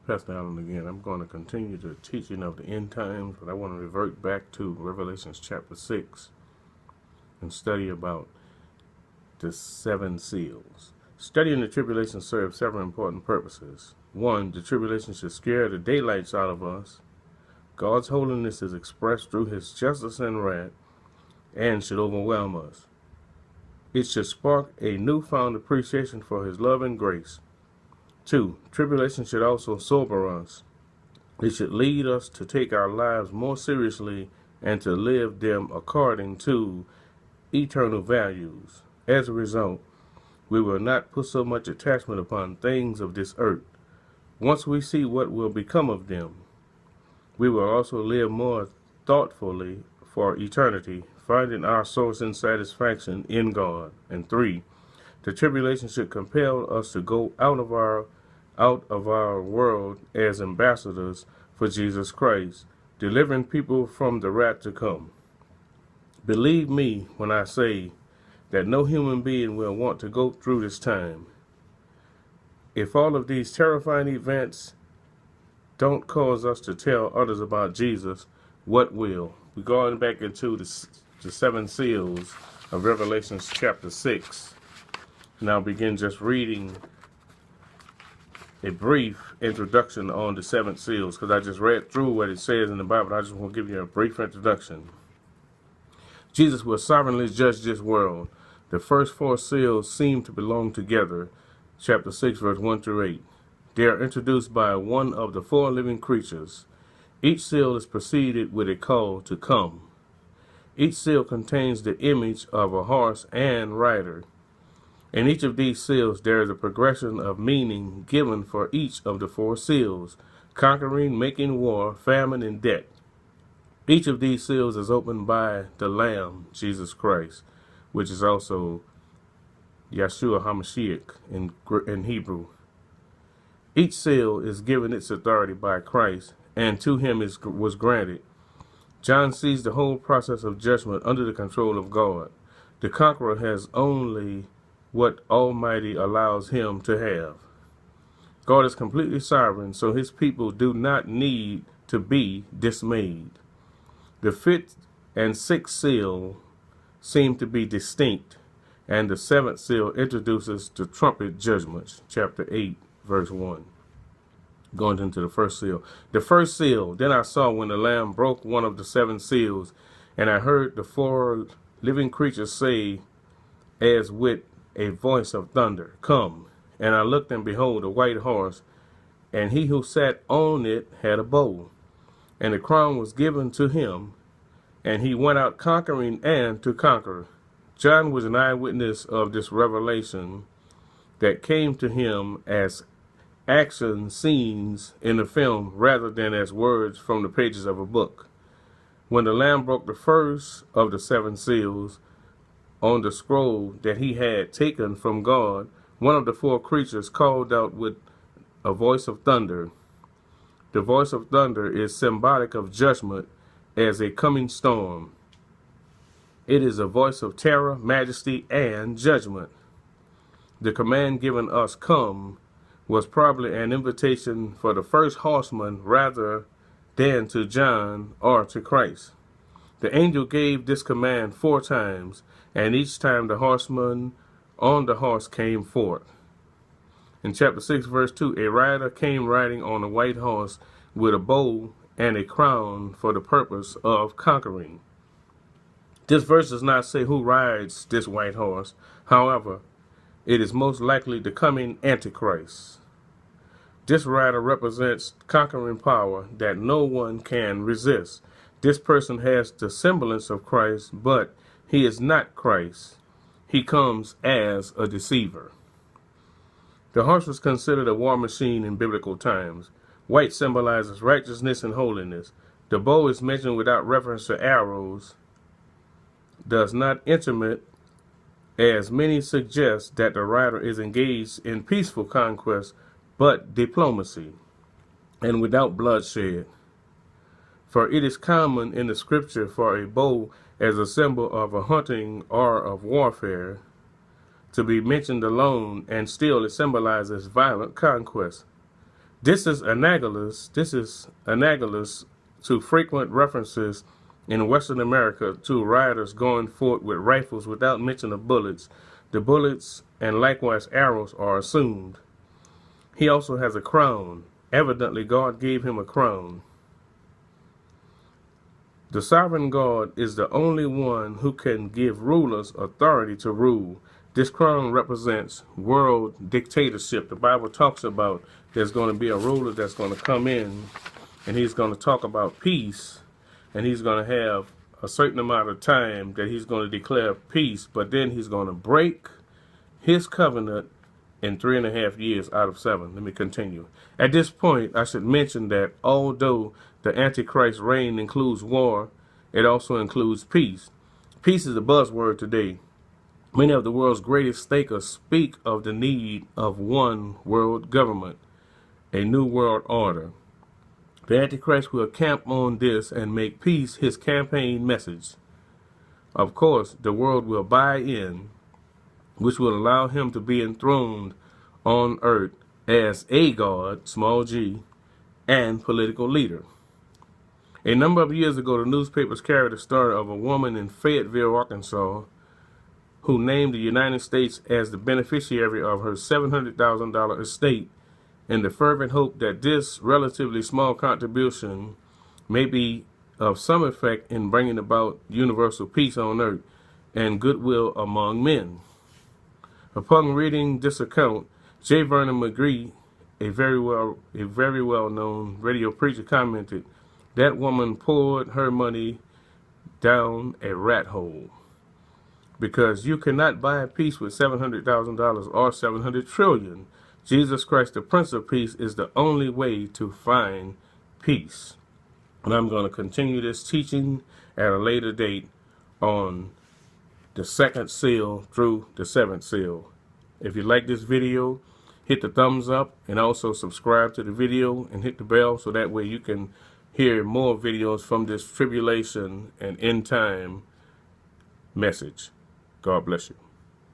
Pastor Allen again. I'm going to continue the teaching of the end times, but I want to revert back to Revelation chapter 6 and study about the seven seals. Studying the tribulation serves several important purposes. One, the tribulation should scare the daylights out of us. God's holiness is expressed through his justice and wrath and should overwhelm us. It should spark a newfound appreciation for his love and grace. 2. Tribulation should also sober us. It should lead us to take our lives more seriously and to live them according to eternal values. As a result, we will not put so much attachment upon things of this earth. Once we see what will become of them, we will also live more thoughtfully for eternity, finding our source and satisfaction in God. And 3, the tribulation should compel us to go out of our world as ambassadors for Jesus Christ, delivering people from the wrath to come. Believe me when I say that no human being will want to go through this time. If all of these terrifying events don't cause us to tell others about Jesus, what will? We're going back into the seven seals of Revelation chapter 6. Now begin just reading a brief introduction on the seven seals, because I just read through what it says in the Bible. I just want to give you a brief introduction. Jesus will sovereignly judge this world. The first four seals seem to belong together. Chapter 6, verse 1 through 8. They are introduced by one of the four living creatures. Each seal is preceded with a call to come. Each seal contains the image of a horse and rider. In each of these seals, there is a progression of meaning given for each of the four seals: conquering, making war, famine, and death. Each of these seals is opened by the Lamb, Jesus Christ, which is also Yeshua HaMashiach in Hebrew. Each seal is given its authority by Christ, and to him was granted. John sees the whole process of judgment under the control of God. The conqueror has only what Almighty allows him to have. God is completely sovereign, so his people do not need to be dismayed. The fifth and sixth seal seem to be distinct, and the seventh seal introduces the trumpet judgments, chapter 8, verse 1. Going into the first seal. The first seal, then I saw when the Lamb broke one of the seven seals, and I heard the four living creatures say, as with a voice of thunder, "Come." And I looked, and behold, a white horse, and he who sat on it had a bow, and the crown was given to him, and he went out conquering and to conquer. John was an eyewitness of this revelation that came to him as action scenes in a film rather than as words from the pages of a book. When the Lamb broke the first of the seven seals on the scroll that he had taken from God, one of the four creatures called out with a voice of thunder. The voice of thunder is symbolic of judgment as a coming storm. It is a voice of terror, majesty, and judgment. The command given us, "Come," was probably an invitation for the first horseman rather than to John or to Christ. The angel gave this command 4 times, and each time the horseman on the horse came forth. In chapter 6, verse 2, a rider came riding on a white horse with a bow and a crown for the purpose of conquering. This verse does not say who rides this white horse. However, it is most likely the coming Antichrist. This rider represents conquering power that no one can resist. This person has the semblance of Christ, but he is not Christ. He comes as a deceiver. The horse was considered a war machine in biblical times. White symbolizes righteousness and holiness. The bow is mentioned without reference to arrows, does not intimate, as many suggest that the rider is engaged in peaceful conquest, but diplomacy, and without bloodshed. For it is common in the scripture for a bow as a symbol of a hunting or of warfare to be mentioned alone, and still it symbolizes violent conquest. This is analogous to frequent references in Western America to riders going forth with rifles without mention of bullets. The bullets and likewise arrows are assumed. He also has a crown. Evidently, God gave him a crown. The sovereign God is the only one who can give rulers authority to rule. This crown represents world dictatorship. The Bible talks about there's going to be a ruler that's going to come in, and he's going to talk about peace, and he's going to have a certain amount of time that he's going to declare peace, but then he's going to break his covenant in 3.5 years out of 7. Let me continue. At this point, I should mention that although the Antichrist reign includes war, it also includes peace. Peace is a buzzword today. Many of the world's greatest stakers speak of the need of one world government, a new world order. The Antichrist will camp on this and make peace his campaign message. Of course, the world will buy in, which will allow him to be enthroned on earth as a god, small g, and political leader. A number of years ago, the newspapers carried a story of a woman in Fayetteville, Arkansas, who named the United States as the beneficiary of her $700,000 estate in the fervent hope that this relatively small contribution may be of some effect in bringing about universal peace on earth and goodwill among men. Upon reading this account, J. Vernon McGee, a very well-known radio preacher, commented, "That woman poured her money down a rat hole, because you cannot buy peace with $700,000 or $700 trillion. Jesus Christ, the Prince of Peace, is the only way to find peace." And I'm going to continue this teaching at a later date on the 2nd seal through the 7th seal. If you like this video, hit the thumbs up and also subscribe to the video and hit the bell so that way you can hear more videos from this tribulation and end time message. God bless you.